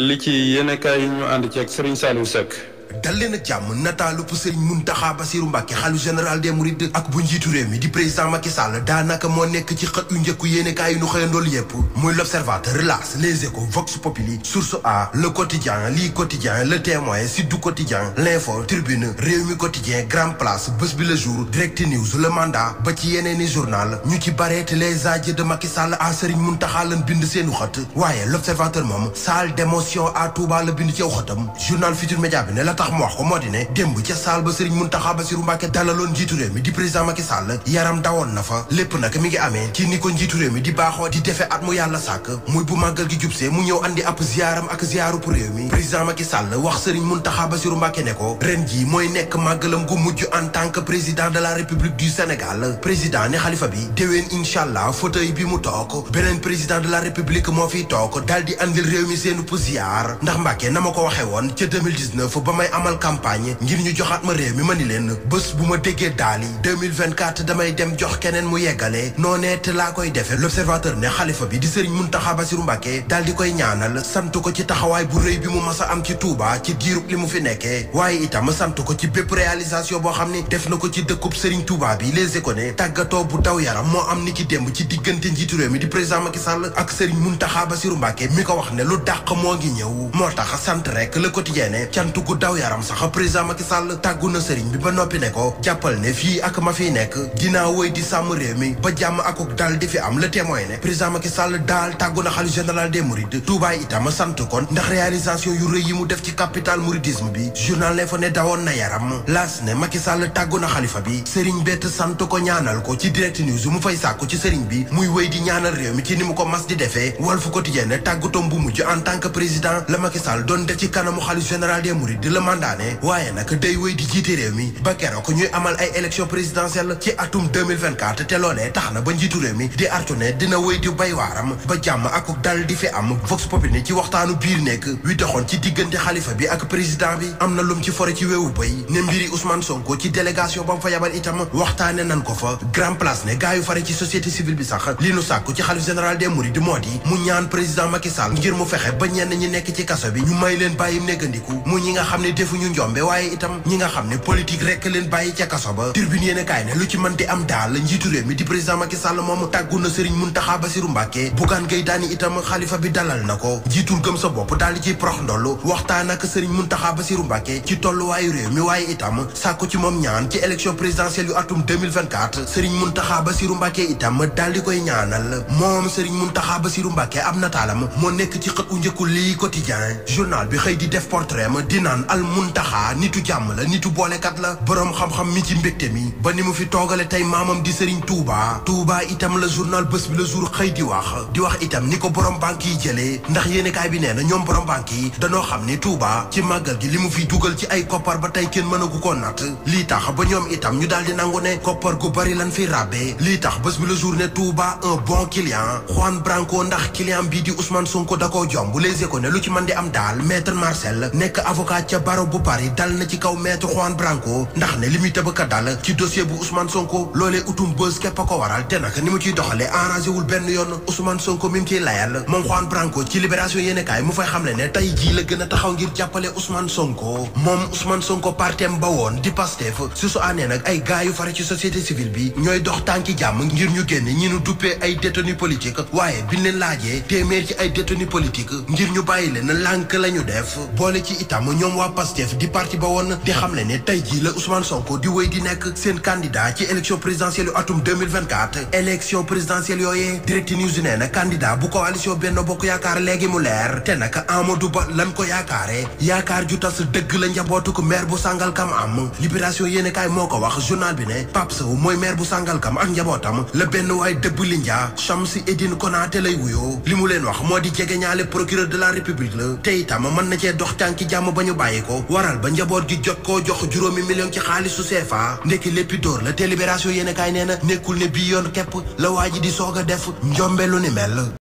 li ci yéenekaay yi ñu ànd ci ak Serigne Saliou Seck. dal leen ak jàmm nataalu Serigne Mountakha Bassirou Mbacké xalifa général des mourides ak bu njiitu réew mi di président Macky Sall daanaka moo nekk ci xët yu njëkku yéenekaay yi nu xëyandool yépp muy l'Observateur, L'As, Les Échos, Vox Populi, Source A, Le Quotidien, Lii Quotidien, Le Témoin, Sud Quotidien, L'Info, Tribune, Rewmi Quotidien, Grand Place, Bës Bi Le Jour, Direct News, Le Mandat ba ci yeneeni journal ñu ci bareet les adieux de Macky Sall à Serigne Mountakha lan bind seenu xët waaye l'Observateur moom salle d'émotion à Touba la bind ci aw xëtam journal Futurs Médias bi ne la tax mu wax ko moo di ne démb ca salle ba Serigne Mountakha Bassirou Mbacké dalaloon njiitu réew mi di président Macky Sall yaram dawoon na fa lépp nag mi ngi amee ci ni ko njiitu réew mi di baaxoo di defee at mu yàlla sàkk muy bu màggal gi jubsee mu ñëw andi ab ziyaaram ak ziyaaru pour réew mi président Macky Sall wax Serigne Mountakha Bassirou Mbacké ne ko ren jii mooy nekk màggalam gu mujj en tant que président de la République du Sénégal président ne xalifa bi déwén inchallah fauteuil bi mu toog beneen président de la République moo fiy toog daal di andil réew mi seenu ziyaar ndax Mbacké na ma ko waxee woon ca 2019 ba may amal campagne ngir ñu joxaat ma réew mi ma ni leen bés bu ma déggee daali 2024 damay dem jox keneen mu yeggale noonee te laa koy defee l'Observateur ne xalifa bi di Serigne Mountakha Bassirou Mbacké daal di koy ñaanal sant ko ci taxawaay bu rëy bi mu mas a am ci Touba ci diirub li mu fi nekkee waaye itam sant ko ci bépp réalisation boo xam ni def na ko ci dëkkub Serigne Touba bi Les Échos ne tàggatoo bu daw yaram moo am ni ki démb ci diggante njiitu réew mi di président Macky Sall ak Serigne Mountakha Bassirou Mbacké mi ko wax ne lu dàq moo ngi ñëw moo tax sant rek Le Quotidien ne cant gu daw yaram sax président Macky Sall tàggu na Serigne bi ba noppi ne ko jàppal ne fii ak ma fiy nekk dinaa woy di sàmm réew mi ba jàmm akuk dal di fi am Le Témoin ne président Macky Sall daal tàggu na xalifa général des mourides Touba itam sant kon ndax réalisation yu rëy yi mu def ci capital mouridisme bi journal L'Info ne dawoon na yaram L'As ne Macky Sall tàggu na xalifa bi Serigne bett sant ko ñaanal ko ci Direct News mu fay sàkku ci Serigne bi muy wéy di ñaanal réew mi ci ni mu ko mas di defee Walf Quotidien ne tàggutoom bu mujj en tant que président la Macky Sall doon def ci kanamu xalifa général des mourides Le Mandat ne waaye nag day wéy di jiite réew mi ba keroog ñuy amal ay élection présidentielle ci atum 2024 te loolee tax na ba njiitu réew mi di artu ne dina wéy di bay waaram ba jàmm ak dal di fi am Vox Populi ci waxtaanu biir nekk wi doxoon ci diggante xalifa bi ak président bi am na lum ci fore ci weewu bay ne mbiri Ousmane Sonko ci délégation ba mu fa yabal itam waxtaane nan ko fa Grand Place ne gaa yu fare ci société civile bi sax li nu sàkku ci xalifa général des mourides moo di mu ñaan président Macky Sall ngir mu fexe ba ñenn ñi nekk ci kaso bi ñu may leen bàyyi néggandiku mu ñi nga xam ne defuñu njombe waaye itam ñi nga xam ne politique rek leen bàyyi ca kaso ba Tribune yéene kaay ne lu ci mën di am daal njiitu réew mi di président Macky Sall moom tàggu na Serigne Mountakha Bassirou Mbacké Bougane Gueye Dany itam xalifa bi dalal na ko jiitul gëm sa bopp daal di ciy prox ndollu waxtaan ak Serigne Mountakha Bassirou Mbacké ci tolluwaayu réew mi waaye itam sàkku ci moom ñaan ci élection présidentielle yu atum 2024 Serigne Mountakha Bassirou Mbacké itam daal di koy ñaanal moom Serigne Mountakha Bassirou Mbacké am nataalam moo nekk ci xët u njëkku Lii Quotidien journal bi xëy di def portrait ma di naan al Mountakha nitu jàmm la nitu boolekat la boroom xam-xam mi ci mbégte mi ba ni mu fi toogale tey maamam di Serigne Touba itam la journal Bës Bi Le Jour xëy di wax itam ni ko borom banque yi jëlee ndax yéenekaay bi nee na ñoom borom banque yi danoo xam ni Touba ci màggal gi li mu fi dugal ci ay koppar ba tey kenn mënagu ko natt lii tax ba ñoom itam ñu daal di nangu ne koppar gu bari lan fi ràbbee lii tax Bës Bi Le Jour ne Touba un bon client Juan Branco ndax client bii di Ousmane Sonko da koo jomb Les Échos ne lu ci mën di am daal maître Marcel nekk avocat ca barreau bu Paris dal na ci kaw maître Juan Branco ndax ne li muy tëbaka dal ci dossier bu Ousmane Sonko loolee utum bës képp a ko waral te nag ni mu ciy doxalee arrangé wul benn yoon Ousmane Sonko mi mu ciy layal moom Juan Branco ci Libération yéenekaay mu fay xamle ne tey jii la gën a taxaw ngir jàppale Ousmane Sonko moom Ousmane Sonko partem ba woon di Pastef su anee nag ay gars yu fare ci société civile bi ñooy dox tànki jàmm ngir ñu génne ñi nu duppee ay détenus politiques waaye biñ leen laajee téeméer ci ay détenus politiques ngir ñu bàyyi leen lànk la ñu def boole ci itam ñoom waa Pastef di parti ba woon di xamle ne tey jii la Ousmane Sonko di wéy di nekk seen candidat ci élection présidentielle yu atum 2024 élection présidentielle yooyee Direct News nee na candidat bu coalition Benno Bokk Yaakaar léegi mu leer te nag Amadou Ba lan ko yaakaare yaakaar ju tas dëgg la njabootu ko maire bu Sangalkam am Libération yéenekaay moo ko wax journal bi ne Pape Sow mooy maire bu Sangalkam ak njabootam la benn waay dëbb lindia Chamsi Edine Konaté lay wuyoo li mu leen wax moo di jege ñaale procureur de la République la te itam mën na cee dox tànki jàmm ba ñu bàyyi ko waral ba njaboot gi jot koo jox juróomi million ci xaalisu CFA ndekki léppi dóor la te Libération yéenekaay nee na nekkul ne bii yoon képp la waa ji di soog a def njombe lu ni mel